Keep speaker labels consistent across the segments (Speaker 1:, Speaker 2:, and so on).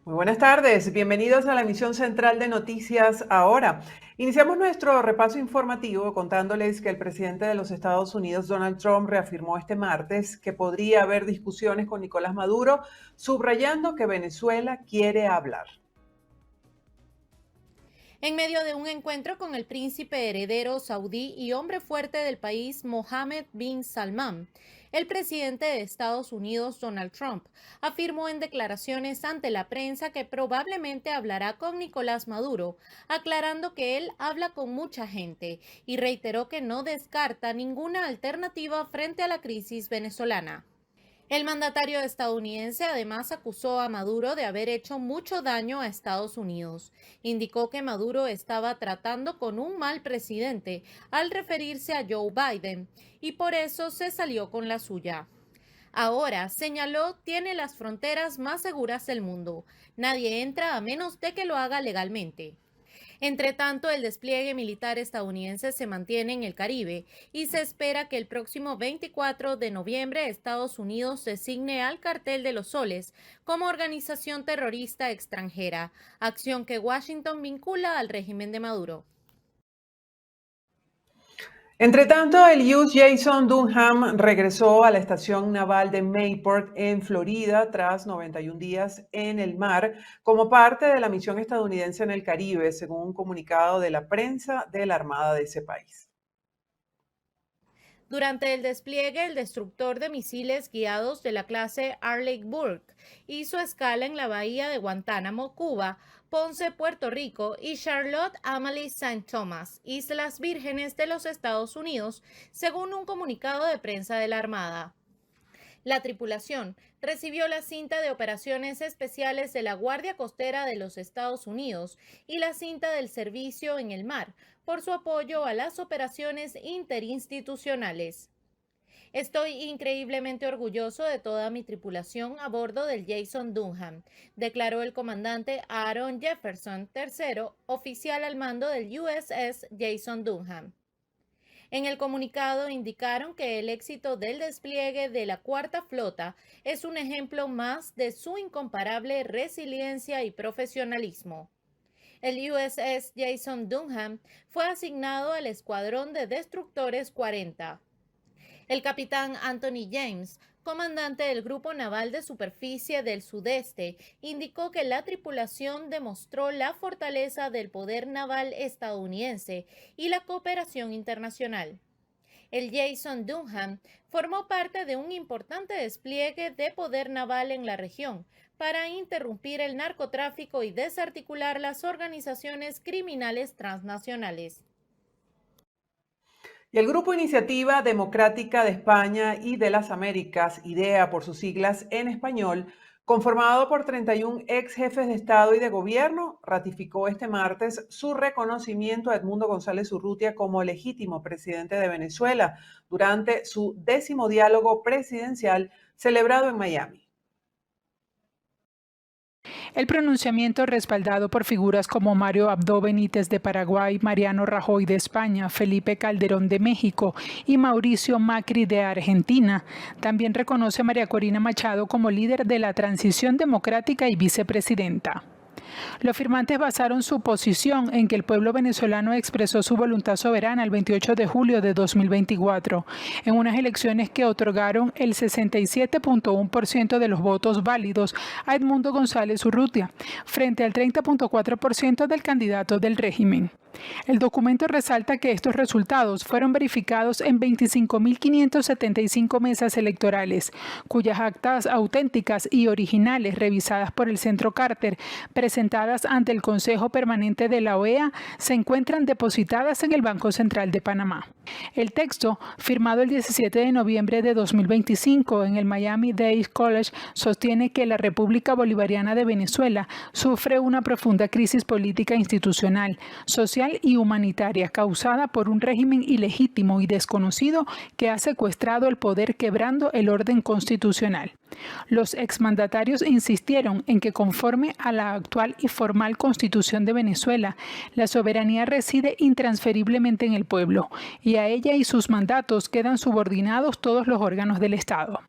Speaker 1: Muy buenas tardes, bienvenidos a la emisión central de Noticias Ahora. Iniciamos nuestro repaso informativo contándoles que el presidente de los Estados Unidos, Donald Trump, reafirmó este martes que podría haber discusiones con Nicolás Maduro, subrayando que Venezuela quiere hablar.
Speaker 2: En medio de un encuentro con el príncipe heredero saudí y hombre fuerte del país, Mohammed bin Salman, el presidente de Estados Unidos, Donald Trump, afirmó en declaraciones ante la prensa que probablemente hablará con Nicolás Maduro, aclarando que él habla con mucha gente y reiteró que no descarta ninguna alternativa frente a la crisis venezolana. El mandatario estadounidense además acusó a Maduro de haber hecho mucho daño a Estados Unidos. Indicó que Maduro estaba tratando con un mal presidente al referirse a Joe Biden y por eso se salió con la suya. Ahora, señaló, tiene las fronteras más seguras del mundo. Nadie entra a menos de que lo haga legalmente. Entre tanto, el despliegue militar estadounidense se mantiene en el Caribe y se espera que el próximo 24 de noviembre Estados Unidos designe al Cartel de los Soles como organización terrorista extranjera, acción que Washington vincula al régimen de Maduro.
Speaker 1: Entre tanto, el USS Jason Dunham regresó a la estación naval de Mayport en Florida tras 91 días en el mar como parte de la misión estadounidense en el Caribe, según un comunicado de la prensa de la Armada de ese país.
Speaker 2: Durante el despliegue, el destructor de misiles guiados de la clase Arleigh Burke hizo escala en la bahía de Guantánamo, Cuba, Ponce, Puerto Rico y Charlotte Amalie St. Thomas, Islas Vírgenes de los Estados Unidos, según un comunicado de prensa de la Armada. La tripulación recibió la cinta de operaciones especiales de la Guardia Costera de los Estados Unidos y la cinta del servicio en el mar por su apoyo a las operaciones interinstitucionales. Estoy increíblemente orgulloso de toda mi tripulación a bordo del Jason Dunham, declaró el comandante Aaron Jefferson, tercero oficial al mando del USS Jason Dunham. En el comunicado indicaron que el éxito del despliegue de la Cuarta Flota es un ejemplo más de su incomparable resiliencia y profesionalismo. El USS Jason Dunham fue asignado al Escuadrón de Destructores 40. El capitán Anthony James, comandante del Grupo Naval de Superficie del Sudeste, indicó que la tripulación demostró la fortaleza del poder naval estadounidense y la cooperación internacional. El Jason Dunham formó parte de un importante despliegue de poder naval en la región para interrumpir el narcotráfico y desarticular las organizaciones criminales transnacionales.
Speaker 1: Y el Grupo Iniciativa Democrática de España y de las Américas, IDEA por sus siglas en español, conformado por 31 ex jefes de Estado y de Gobierno, ratificó este martes su reconocimiento a Edmundo González Urrutia como legítimo presidente de Venezuela durante su 10º diálogo presidencial celebrado en Miami.
Speaker 3: El pronunciamiento, respaldado por figuras como Mario Abdo Benítez de Paraguay, Mariano Rajoy de España, Felipe Calderón de México y Mauricio Macri de Argentina, también reconoce a María Corina Machado como líder de la transición democrática y vicepresidenta. Los firmantes basaron su posición en que el pueblo venezolano expresó su voluntad soberana el 28 de julio de 2024, en unas elecciones que otorgaron el 67.1% de los votos válidos a Edmundo González Urrutia, frente al 30.4% del candidato del régimen. El documento resalta que estos resultados fueron verificados en 25.575 mesas electorales, cuyas actas auténticas y originales revisadas por el Centro Carter, presentadas ante el Consejo Permanente de la OEA, se encuentran depositadas en el Banco Central de Panamá. El texto, firmado el 17 de noviembre de 2025 en el Miami-Dade College, sostiene que la República Bolivariana de Venezuela sufre una profunda crisis política institucional, social y humanitaria causada por un régimen ilegítimo y desconocido que ha secuestrado el poder quebrando el orden constitucional. Los exmandatarios insistieron en que conforme a la actual y formal Constitución de Venezuela, la soberanía reside intransferiblemente en el pueblo y a ella y sus mandatos quedan subordinados todos los órganos del Estado.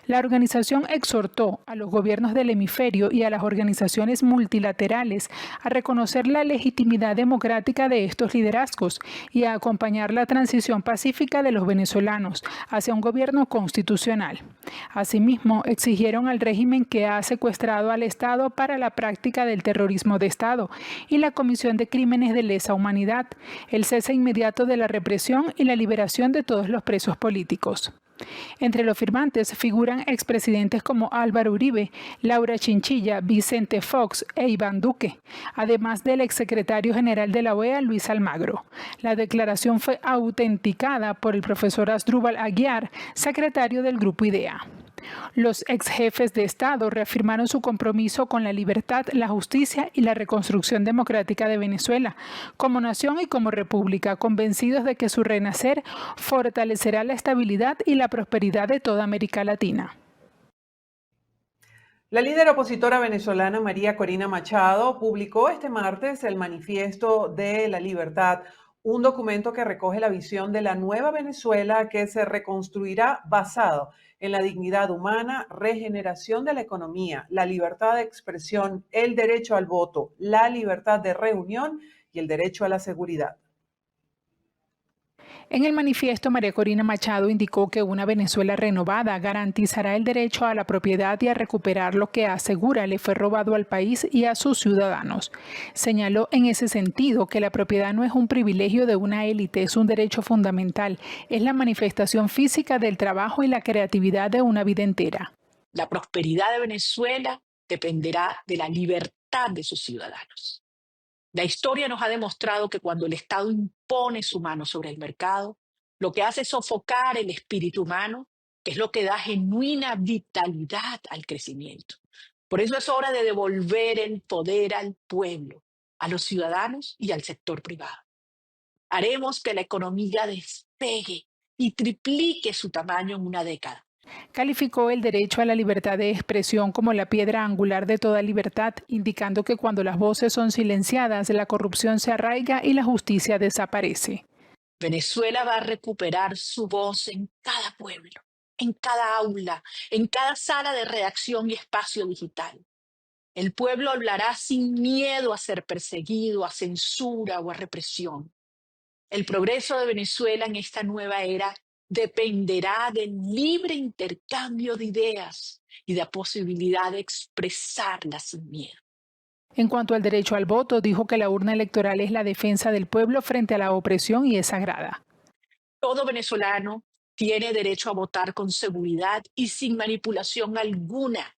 Speaker 3: La organización exhortó a los gobiernos del hemisferio y a las organizaciones multilaterales a reconocer la legitimidad democrática de estos liderazgos y a acompañar la transición pacífica de los venezolanos hacia un gobierno constitucional. Asimismo, exigieron al régimen que ha secuestrado al Estado para la práctica del terrorismo de Estado y la comisión de crímenes de lesa humanidad, el cese inmediato de la represión y la liberación de todos los presos políticos. Entre los firmantes figuran expresidentes como Álvaro Uribe, Laura Chinchilla, Vicente Fox e Iván Duque, además del exsecretario general de la OEA, Luis Almagro. La declaración fue autenticada por el profesor Asdrúbal Aguiar, secretario del Grupo IDEA. Los ex jefes de Estado reafirmaron su compromiso con la libertad, la justicia y la reconstrucción democrática de Venezuela, como nación y como república, convencidos de que su renacer fortalecerá la estabilidad y la prosperidad de toda América Latina.
Speaker 1: La líder opositora venezolana María Corina Machado publicó este martes el Manifiesto de la Libertad, un documento que recoge la visión de la nueva Venezuela que se reconstruirá basado en la dignidad humana, regeneración de la economía, la libertad de expresión, el derecho al voto, la libertad de reunión y el derecho a la seguridad.
Speaker 3: En el manifiesto, María Corina Machado indicó que una Venezuela renovada garantizará el derecho a la propiedad y a recuperar lo que asegura le fue robado al país y a sus ciudadanos. Señaló en ese sentido que la propiedad no es un privilegio de una élite, es un derecho fundamental, es la manifestación física del trabajo y la creatividad de una vida entera.
Speaker 4: La prosperidad de Venezuela dependerá de la libertad de sus ciudadanos. La historia nos ha demostrado que cuando el Estado impone su mano sobre el mercado, lo que hace es sofocar el espíritu humano, que es lo que da genuina vitalidad al crecimiento. Por eso es hora de devolver el poder al pueblo, a los ciudadanos y al sector privado. Haremos que la economía despegue y triplique su tamaño en una década.
Speaker 3: Calificó el derecho a la libertad de expresión como la piedra angular de toda libertad, indicando que cuando las voces son silenciadas, la corrupción se arraiga y la justicia desaparece.
Speaker 4: Venezuela va a recuperar su voz en cada pueblo, en cada aula, en cada sala de redacción y espacio digital. El pueblo hablará sin miedo a ser perseguido, a censura o a represión. El progreso de Venezuela en esta nueva era dependerá del libre intercambio de ideas y de la posibilidad de expresarlas sin miedo.
Speaker 3: En cuanto al derecho al voto, dijo que la urna electoral es la defensa del pueblo frente a la opresión y es sagrada.
Speaker 4: Todo venezolano tiene derecho a votar con seguridad y sin manipulación alguna.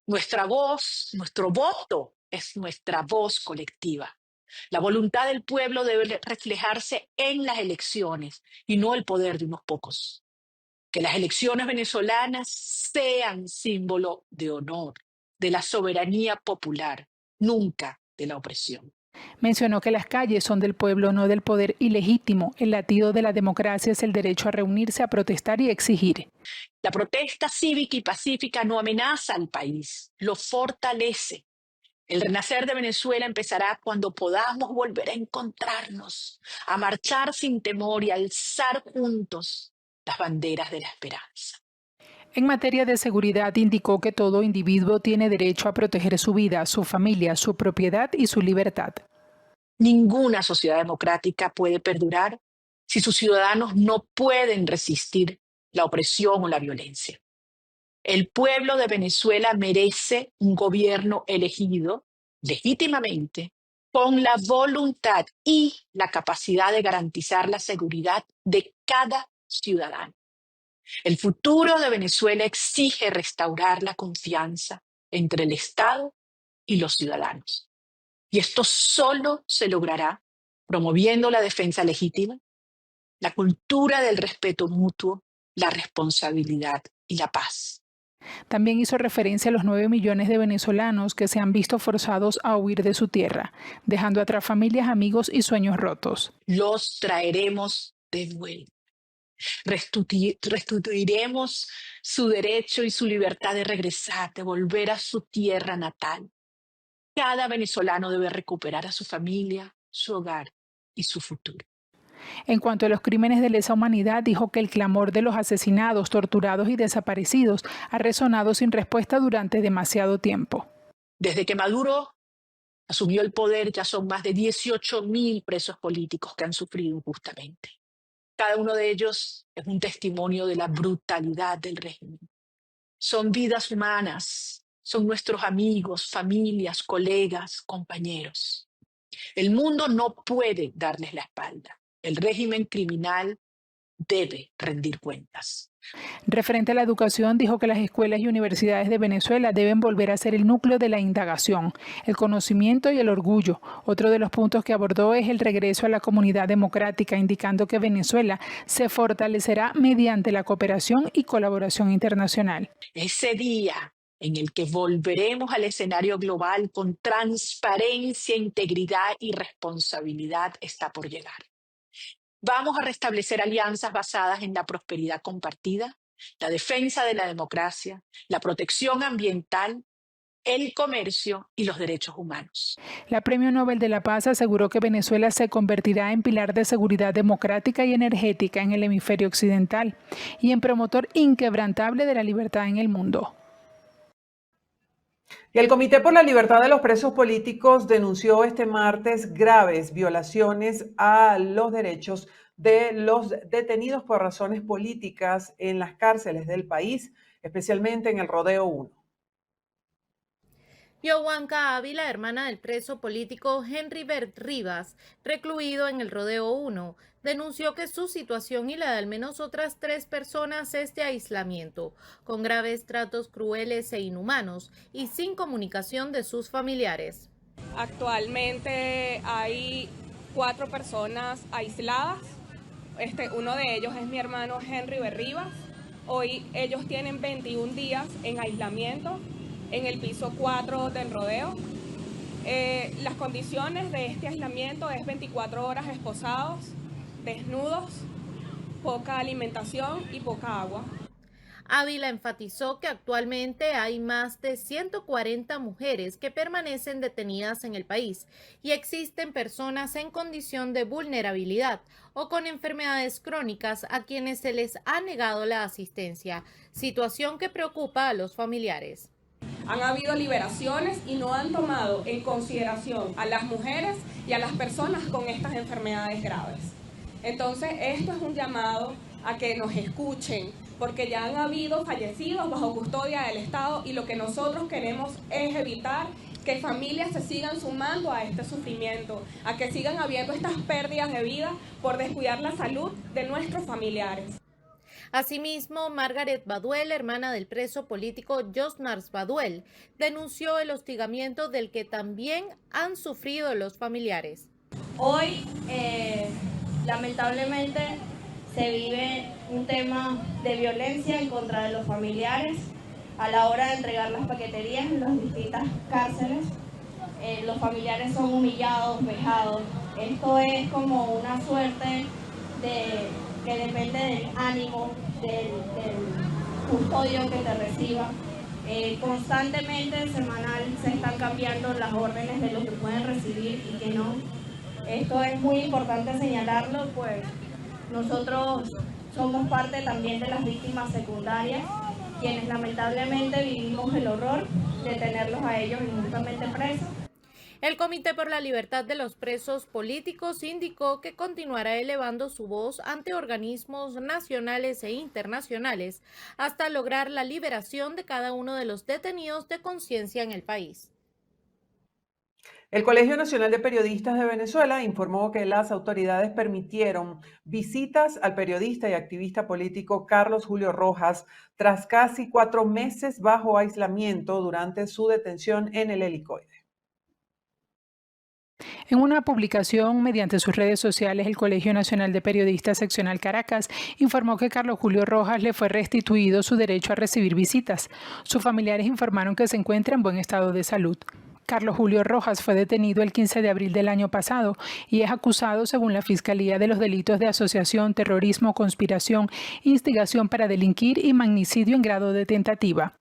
Speaker 4: Nuestra voz, nuestro voto es nuestra voz colectiva. La voluntad del pueblo debe reflejarse en las elecciones y no el poder de unos pocos. Que las elecciones venezolanas sean símbolo de honor, de la soberanía popular, nunca de la opresión.
Speaker 3: Mencionó que las calles son del pueblo, no del poder ilegítimo. El latido de la democracia es el derecho a reunirse, a protestar y exigir.
Speaker 4: La protesta cívica y pacífica no amenaza al país, lo fortalece. El renacer de Venezuela empezará cuando podamos volver a encontrarnos, a marchar sin temor y a alzar juntos las banderas de la esperanza.
Speaker 3: En materia de seguridad, indicó que todo individuo tiene derecho a proteger su vida, su familia, su propiedad y su libertad.
Speaker 4: Ninguna sociedad democrática puede perdurar si sus ciudadanos no pueden resistir la opresión o la violencia. El pueblo de Venezuela merece un gobierno elegido legítimamente con la voluntad y la capacidad de garantizar la seguridad de cada ciudadano. El futuro de Venezuela exige restaurar la confianza entre el Estado y los ciudadanos. Y esto solo se logrará promoviendo la defensa legítima, la cultura del respeto mutuo, la responsabilidad y la paz.
Speaker 3: También hizo referencia a los 9 millones de venezolanos que se han visto forzados a huir de su tierra, dejando atrás familias, amigos y sueños rotos.
Speaker 4: Los traeremos de vuelta. Restituiremos su derecho y su libertad de regresar, de volver a su tierra natal. Cada venezolano debe recuperar a su familia, su hogar y su futuro.
Speaker 3: En cuanto a los crímenes de lesa humanidad, dijo que el clamor de los asesinados, torturados y desaparecidos ha resonado sin respuesta durante demasiado tiempo.
Speaker 4: Desde que Maduro asumió el poder, ya son más de 18.000 presos políticos que han sufrido injustamente. Cada uno de ellos es un testimonio de la brutalidad del régimen. Son vidas humanas, son nuestros amigos, familias, colegas, compañeros. El mundo no puede darles la espalda. El régimen criminal debe rendir cuentas.
Speaker 3: Referente a la educación, dijo que las escuelas y universidades de Venezuela deben volver a ser el núcleo de la indagación, el conocimiento y el orgullo. Otro de los puntos que abordó es el regreso a la comunidad democrática, indicando que Venezuela se fortalecerá mediante la cooperación y colaboración internacional.
Speaker 4: Ese día en el que volveremos al escenario global con transparencia, integridad y responsabilidad está por llegar. Vamos a restablecer alianzas basadas en la prosperidad compartida, la defensa de la democracia, la protección ambiental, el comercio y los derechos humanos.
Speaker 3: La Premio Nobel de la Paz aseguró que Venezuela se convertirá en pilar de seguridad democrática y energética en el hemisferio occidental y en promotor inquebrantable de la libertad en el mundo.
Speaker 1: Y el Comité por la Libertad de los Presos Políticos denunció este martes graves violaciones a los derechos de los detenidos por razones políticas en las cárceles del país, especialmente en el Rodeo 1.
Speaker 2: Yohuanca Ávila, hermana del preso político Henry Bert Rivas, recluido en el Rodeo 1, denunció que su situación y la de al menos otras 3 personas es de aislamiento, con graves tratos crueles e inhumanos y sin comunicación de sus familiares.
Speaker 5: Actualmente hay 4 personas aisladas. Uno de ellos es mi hermano Henry Bert Rivas. Hoy ellos tienen 21 días en aislamiento en el piso 4 del Rodeo. Las condiciones de este aislamiento es 24 horas esposados, desnudos, poca alimentación y poca agua.
Speaker 2: Ávila enfatizó que actualmente hay más de 140 mujeres que permanecen detenidas en el país y existen personas en condición de vulnerabilidad o con enfermedades crónicas a quienes se les ha negado la asistencia, situación que preocupa a los familiares.
Speaker 5: Han habido liberaciones y no han tomado en consideración a las mujeres y a las personas con estas enfermedades graves. Entonces, esto es un llamado a que nos escuchen, porque ya han habido fallecidos bajo custodia del Estado y lo que nosotros queremos es evitar que familias se sigan sumando a este sufrimiento, a que sigan habiendo estas pérdidas de vida por descuidar la salud de nuestros familiares.
Speaker 2: Asimismo, Margaret Baduel, hermana del preso político Josnars Baduel, denunció el hostigamiento del que también han sufrido los familiares.
Speaker 6: Hoy, lamentablemente, se vive un tema de violencia en contra de los familiares a la hora de entregar las paqueterías en las distintas cárceles. Los familiares son humillados, vejados. Esto es como una suerte que depende del ánimo del custodio que te reciba. Constantemente, semanal, se están cambiando las órdenes de lo que pueden recibir y que no. Esto es muy importante señalarlo, pues nosotros somos parte también de las víctimas secundarias, quienes lamentablemente vivimos el horror de tenerlos a ellos injustamente presos.
Speaker 2: El Comité por la Libertad de los Presos Políticos indicó que continuará elevando su voz ante organismos nacionales e internacionales hasta lograr la liberación de cada uno de los detenidos de conciencia en el país.
Speaker 1: El Colegio Nacional de Periodistas de Venezuela informó que las autoridades permitieron visitas al periodista y activista político Carlos Julio Rojas tras casi 4 meses bajo aislamiento durante su detención en el helicoide.
Speaker 3: En una publicación mediante sus redes sociales, el Colegio Nacional de Periodistas Seccional Caracas informó que Carlos Julio Rojas le fue restituido su derecho a recibir visitas. Sus familiares informaron que se encuentra en buen estado de salud. Carlos Julio Rojas fue detenido el 15 de abril del año pasado y es acusado, según la Fiscalía, de los delitos de asociación, terrorismo, conspiración, instigación para delinquir y magnicidio en grado de tentativa.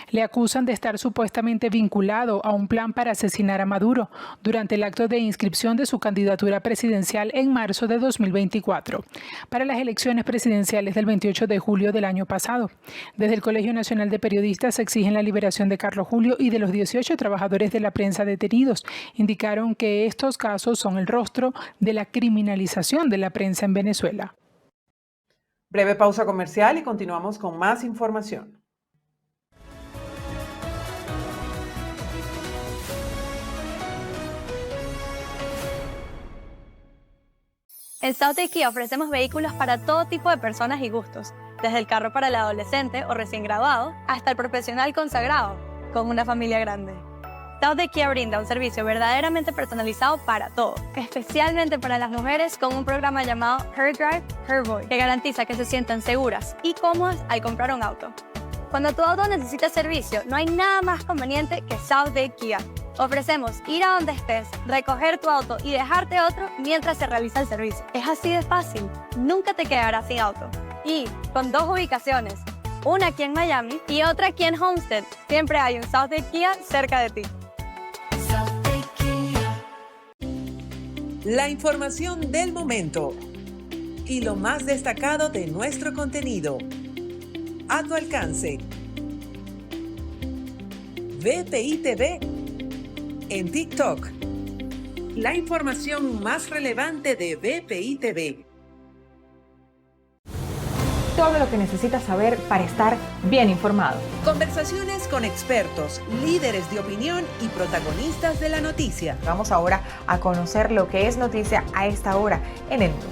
Speaker 3: Le acusan de estar supuestamente vinculado a un plan para asesinar a Maduro durante el acto de inscripción de su candidatura presidencial en marzo de 2024, para las elecciones presidenciales del 28 de julio del año pasado. Desde el Colegio Nacional de Periodistas exigen la liberación de Carlos Julio y de los 18 trabajadores de la prensa detenidos. Indicaron que estos casos son el rostro de la criminalización de la prensa en Venezuela.
Speaker 1: Breve pausa comercial y continuamos con más información.
Speaker 7: En South Kia ofrecemos vehículos para todo tipo de personas y gustos, desde el carro para el adolescente o recién graduado hasta el profesional consagrado con una familia grande. South Kia brinda un servicio verdaderamente personalizado para todo, especialmente para las mujeres con un programa llamado Her Drive, Her Voice, que garantiza que se sientan seguras y cómodas al comprar un auto. Cuando tu auto necesita servicio, no hay nada más conveniente que South Kia. Ofrecemos ir a donde estés, recoger tu auto y dejarte otro mientras se realiza el servicio. Es así de fácil, nunca te quedarás sin auto. Y con 2 ubicaciones, una aquí en Miami y otra aquí en Homestead, siempre hay un South Kia cerca de ti.
Speaker 8: La información del momento y lo más destacado de nuestro contenido. A tu alcance. VPI TV en TikTok. La información más relevante de VPI TV.
Speaker 9: Todo lo que necesitas saber para estar bien informado.
Speaker 8: Conversaciones con expertos, líderes de opinión y protagonistas de la noticia.
Speaker 9: Vamos ahora a conocer lo que es noticia a esta hora en el mundo.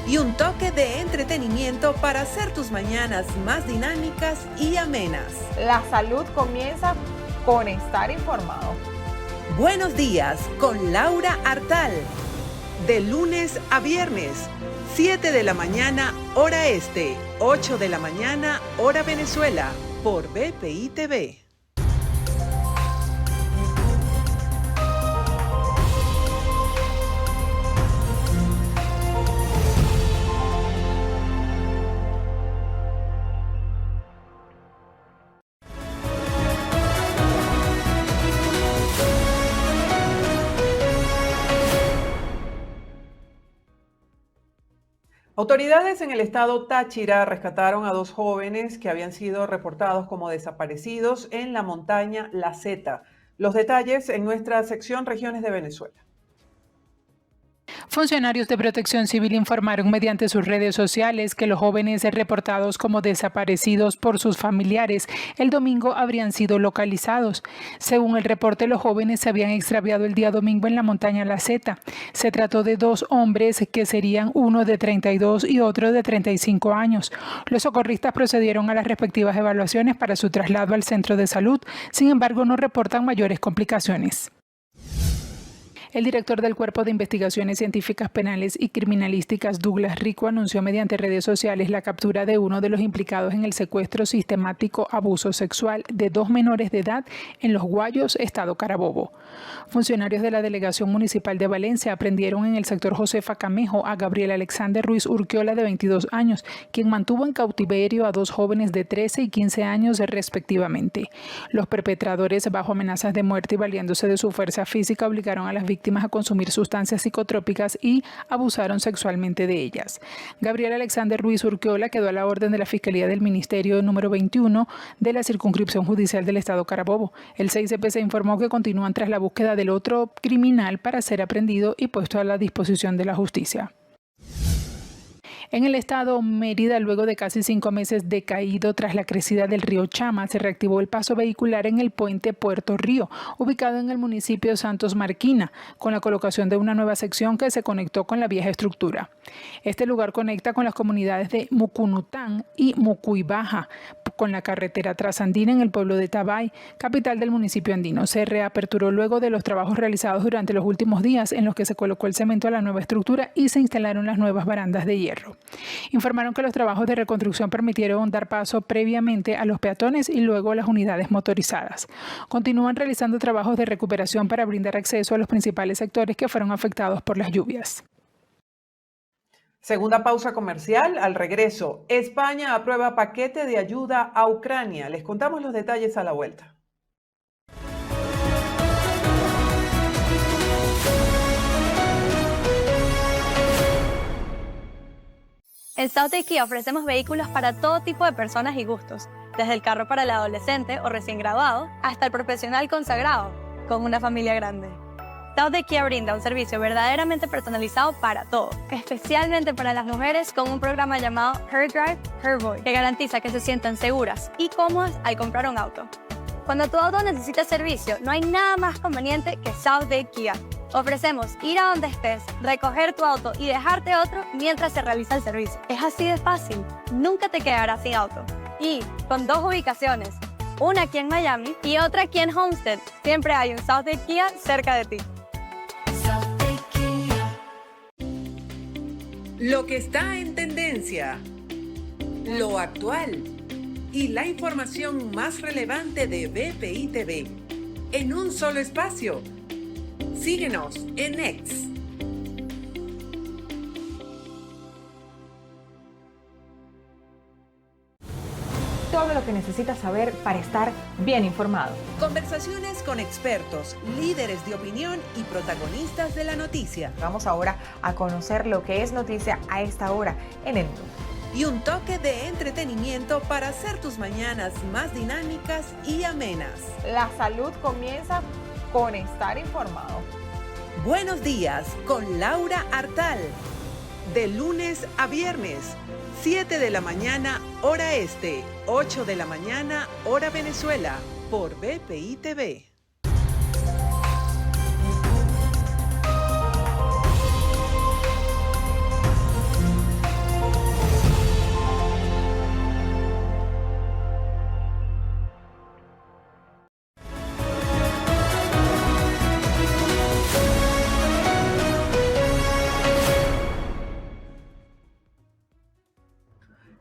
Speaker 8: Y un toque de entretenimiento para hacer tus mañanas más dinámicas y amenas.
Speaker 9: La salud comienza con estar informado.
Speaker 8: Buenos días con Laura Artal. De lunes a viernes, 7 de la mañana, hora este, 8 de la mañana, hora Venezuela, por VPI TV.
Speaker 1: Autoridades en el estado Táchira rescataron a 2 jóvenes que habían sido reportados como desaparecidos en la montaña La Zeta. Los detalles en nuestra sección Regiones de Venezuela.
Speaker 3: Funcionarios de Protección Civil informaron mediante sus redes sociales que los jóvenes reportados como desaparecidos por sus familiares el domingo habrían sido localizados. Según el reporte, los jóvenes se habían extraviado el día domingo en la montaña La Zeta. Se trató de 2 hombres que serían uno de 32 y otro de 35 años. Los socorristas procedieron a las respectivas evaluaciones para su traslado al centro de salud. Sin embargo, no reportan mayores complicaciones. El director del Cuerpo de Investigaciones Científicas Penales y Criminalísticas, Douglas Rico, anunció mediante redes sociales la captura de uno de los implicados en el secuestro sistemático abuso sexual de 2 menores de edad en Los Guayos, estado Carabobo. Funcionarios de la Delegación Municipal de Valencia aprendieron en el sector Josefa Camejo a Gabriel Alexander Ruiz Urquiola, de 22 años, quien mantuvo en cautiverio a 2 jóvenes de 13 y 15 años respectivamente. Los perpetradores, bajo amenazas de muerte y valiéndose de su fuerza física, obligaron a las víctimas a consumir sustancias psicotrópicas y abusaron sexualmente de ellas. Gabriel Alexander Ruiz Urquiola quedó a la orden de la Fiscalía del Ministerio número 21 de la Circunscripción Judicial del Estado Carabobo. El 6CPC informó que continúan tras la búsqueda del otro criminal para ser aprehendido y puesto a la disposición de la justicia. En el estado Mérida, luego de casi 5 meses decaído tras la crecida del río Chama, se reactivó el paso vehicular en el puente Puerto Río, ubicado en el municipio Santos Marquina, con la colocación de una nueva sección que se conectó con la vieja estructura. Este lugar conecta con las comunidades de Mucunután y Mucuibaja, con la carretera trasandina en el pueblo de Tabay, capital del municipio andino. Se reaperturó luego de los trabajos realizados durante los últimos días, en los que se colocó el cemento a la nueva estructura y se instalaron las nuevas barandas de hierro. vehículo. Informaron que los trabajos de reconstrucción permitieron dar paso previamente a los peatones y luego a las unidades motorizadas. Continúan realizando trabajos de recuperación para brindar acceso a los principales sectores que fueron afectados por las lluvias.
Speaker 1: Segunda pausa comercial. Al regreso, España aprueba paquete de ayuda a Ucrania. Les contamos los detalles a la vuelta.
Speaker 7: En South Kia ofrecemos vehículos para todo tipo de personas y gustos, desde el carro para el adolescente o recién graduado hasta el profesional consagrado con una familia grande. South Kia brinda un servicio verdaderamente personalizado para todo, especialmente para las mujeres con un programa llamado Her Drive, Her Voice, que garantiza que se sientan seguras y cómodas al comprar un auto. Cuando tu auto necesita servicio, no hay nada más conveniente que South Kia. Ofrecemos ir a donde estés, recoger tu auto y dejarte otro mientras se realiza el servicio. Es así de fácil, nunca te quedarás sin auto. Y con 2 ubicaciones, una aquí en Miami y otra aquí en Homestead, siempre hay un South Kia cerca de ti.
Speaker 8: Lo que está en tendencia, lo actual y la información más relevante de BPI TV en un solo espacio. Síguenos en X.
Speaker 9: Todo lo que necesitas saber para estar bien informado.
Speaker 8: Conversaciones con expertos, líderes de opinión y protagonistas de la noticia.
Speaker 9: Vamos ahora a conocer lo que es noticia a esta hora en el mundo.
Speaker 8: Y un toque de entretenimiento para hacer tus mañanas más dinámicas y amenas.
Speaker 9: La salud comienza con estar informado.
Speaker 8: Buenos días con Laura Artal. De lunes a viernes, 7 de la mañana, hora este, 8 de la mañana, hora Venezuela, por BPI TV.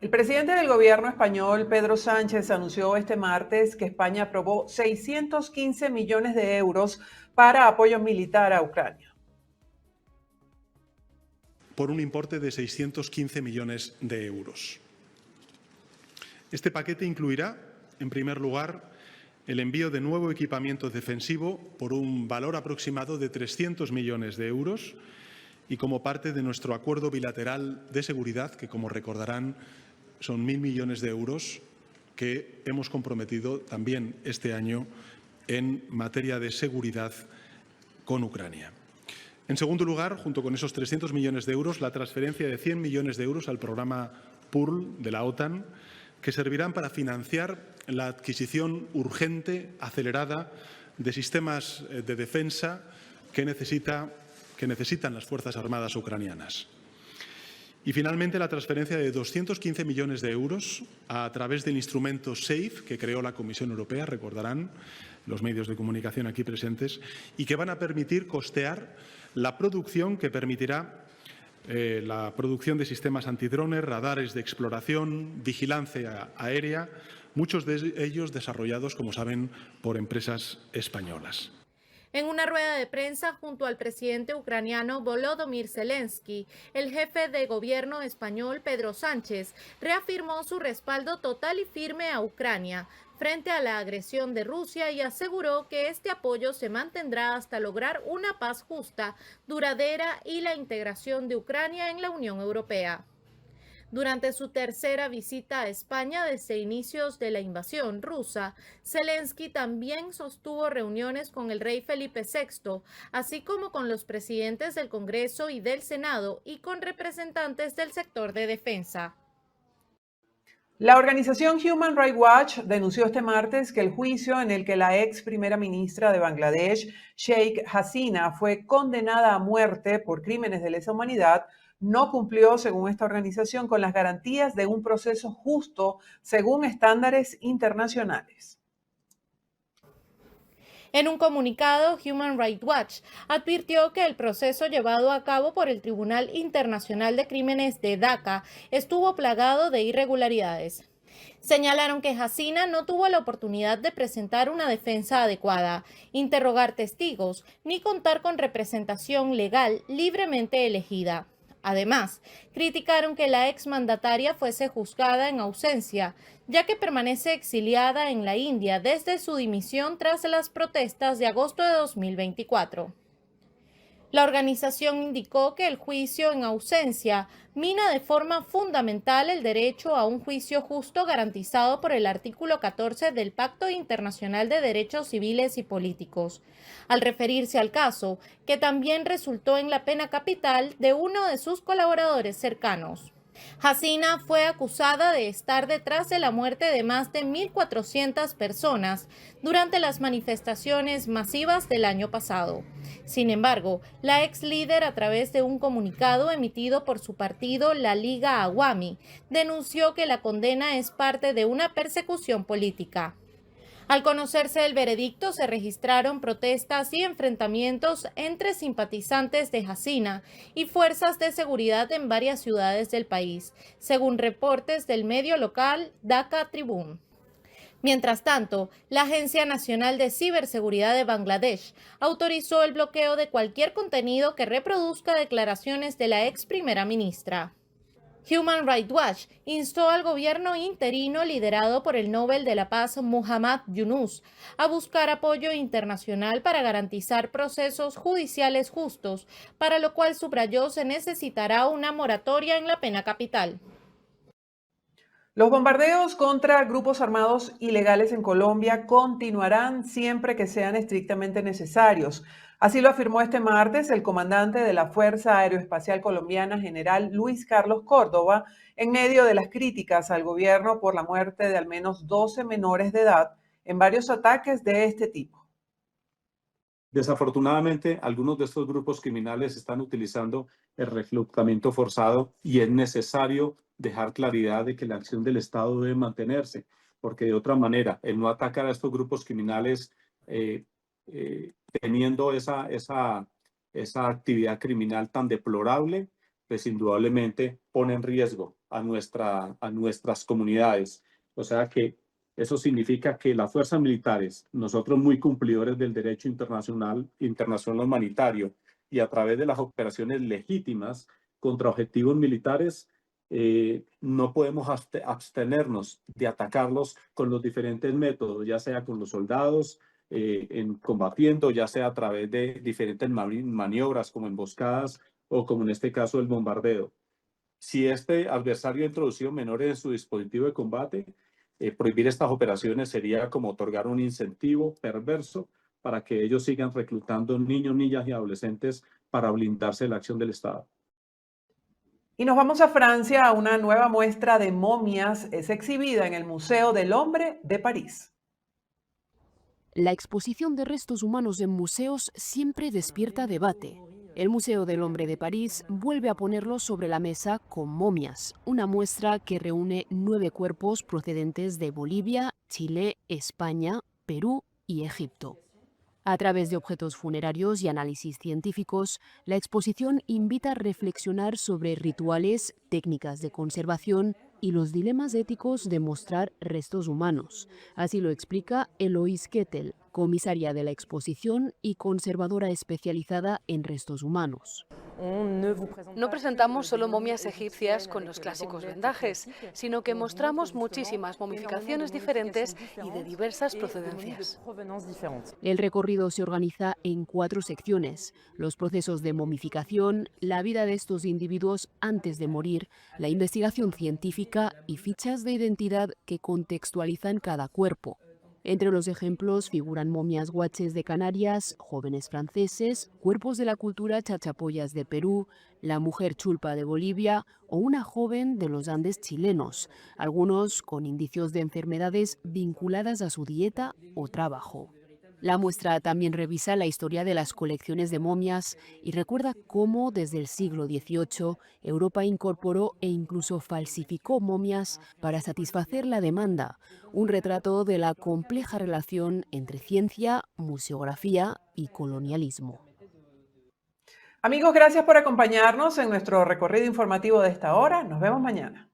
Speaker 1: El presidente del gobierno español, Pedro Sánchez, anunció este martes que España aprobó 615 millones de euros para apoyo militar a Ucrania.
Speaker 10: Por un importe de 615 millones de euros. Este paquete incluirá, en primer lugar, el envío de nuevo equipamiento defensivo por un valor aproximado de 300 millones de euros y como parte de nuestro acuerdo bilateral de seguridad, que, como recordarán, son 1.000 millones de euros que hemos comprometido también este año en materia de seguridad con Ucrania. En segundo lugar, junto con esos 300 millones de euros, la transferencia de 100 millones de euros al programa PURL de la OTAN, que servirán para financiar la adquisición urgente, acelerada, de sistemas de defensa que necesitan las Fuerzas Armadas ucranianas. Y, finalmente, la transferencia de 215 millones de euros a través del instrumento SAFE que creó la Comisión Europea, recordarán los medios de comunicación aquí presentes, y que van a permitir costear la producción que permitirá la producción de sistemas antidrones, radares de exploración, vigilancia aérea, muchos de ellos desarrollados, como saben, por empresas españolas.
Speaker 2: En una rueda de prensa junto al presidente ucraniano Volodymyr Zelensky, el jefe de gobierno español Pedro Sánchez reafirmó su respaldo total y firme a Ucrania frente a la agresión de Rusia y aseguró que este apoyo se mantendrá hasta lograr una paz justa, duradera y la integración de Ucrania en la Unión Europea. Durante su tercera visita a España desde inicios de la invasión rusa, Zelensky también sostuvo reuniones con el rey Felipe VI, así como con los presidentes del Congreso y del Senado y con representantes del sector de defensa.
Speaker 1: La organización Human Rights Watch denunció este martes que el juicio en el que la ex primera ministra de Bangladesh, Sheikh Hasina, fue condenada a muerte por crímenes de lesa humanidad no cumplió, según esta organización, con las garantías de un proceso justo según estándares internacionales.
Speaker 2: En un comunicado, Human Rights Watch advirtió que el proceso llevado a cabo por el Tribunal Internacional de Crímenes de Daca estuvo plagado de irregularidades. Señalaron que Hasina no tuvo la oportunidad de presentar una defensa adecuada, interrogar testigos, ni contar con representación legal libremente elegida. Además, criticaron que la exmandataria fuese juzgada en ausencia, ya que permanece exiliada en la India desde su dimisión tras las protestas de agosto de 2024. La organización indicó que el juicio en ausencia mina de forma fundamental el derecho a un juicio justo garantizado por el artículo 14 del Pacto Internacional de Derechos Civiles y Políticos, al referirse al caso, que también resultó en la pena capital de uno de sus colaboradores cercanos. Hasina fue acusada de estar detrás de la muerte de más de 1.400 personas durante las manifestaciones masivas del año pasado. Sin embargo, la ex líder, a través de un comunicado emitido por su partido, la Liga Awami, denunció que la condena es parte de una persecución política. Al conocerse el veredicto, se registraron protestas y enfrentamientos entre simpatizantes de Hasina y fuerzas de seguridad en varias ciudades del país, según reportes del medio local Dhaka Tribune. Mientras tanto, la Agencia Nacional de Ciberseguridad de Bangladesh autorizó el bloqueo de cualquier contenido que reproduzca declaraciones de la ex primera ministra. Human Rights Watch instó al gobierno interino liderado por el Nobel de la Paz Muhammad Yunus a buscar apoyo internacional para garantizar procesos judiciales justos, para lo cual subrayó se necesitará una moratoria en la pena capital.
Speaker 1: Los bombardeos contra grupos armados ilegales en Colombia continuarán siempre que sean estrictamente necesarios. Así lo afirmó este martes el comandante de la Fuerza Aeroespacial Colombiana, general Luis Carlos Córdoba, en medio de las críticas al gobierno por la muerte de al menos 12 menores de edad en varios ataques de este tipo.
Speaker 11: Desafortunadamente, algunos de estos grupos criminales están utilizando el reclutamiento forzado y es necesario dejar claridad de que la acción del Estado debe mantenerse, porque de otra manera, el no atacar a estos grupos criminales teniendo esa actividad criminal tan deplorable, pues indudablemente pone en riesgo a nuestras comunidades. O sea que eso significa que las fuerzas militares, nosotros muy cumplidores del derecho internacional humanitario y a través de las operaciones legítimas contra objetivos militares, no podemos abstenernos de atacarlos con los diferentes métodos, ya sea con los soldados, combatiendo, ya sea a través de diferentes maniobras como emboscadas o como en este caso el bombardeo. Si este adversario ha introducido menores en su dispositivo de combate, prohibir estas operaciones sería como otorgar un incentivo perverso para que ellos sigan reclutando niños, niñas y adolescentes para blindarse de la acción del Estado.
Speaker 1: Y nos vamos a Francia. Una nueva muestra de momias es exhibida en el Museo del Hombre de París.
Speaker 12: La exposición de restos humanos en museos siempre despierta debate. El Museo del Hombre de París vuelve a ponerlos sobre la mesa con momias, una muestra que reúne 9 cuerpos procedentes de Bolivia, Chile, España, Perú y Egipto. A través de objetos funerarios y análisis científicos, la exposición invita a reflexionar sobre rituales, técnicas de conservación y los dilemas éticos de mostrar restos humanos. Así lo explica Eloise Kettel, comisaria de la exposición y conservadora especializada en restos humanos.
Speaker 13: No presentamos solo momias egipcias con los clásicos vendajes, sino que mostramos muchísimas momificaciones diferentes y de diversas procedencias.
Speaker 12: El recorrido se organiza en 4 secciones: los procesos de momificación, la vida de estos individuos antes de morir, la investigación científica y fichas de identidad que contextualizan cada cuerpo. Entre los ejemplos figuran momias guaches de Canarias, jóvenes franceses, cuerpos de la cultura chachapoyas de Perú, la mujer chulpa de Bolivia o una joven de los Andes chilenos, algunos con indicios de enfermedades vinculadas a su dieta o trabajo. La muestra también revisa la historia de las colecciones de momias y recuerda cómo desde el siglo XVIII Europa incorporó e incluso falsificó momias para satisfacer la demanda, un retrato de la compleja relación entre ciencia, museografía y colonialismo.
Speaker 1: Amigos, gracias por acompañarnos en nuestro recorrido informativo de esta hora. Nos vemos mañana.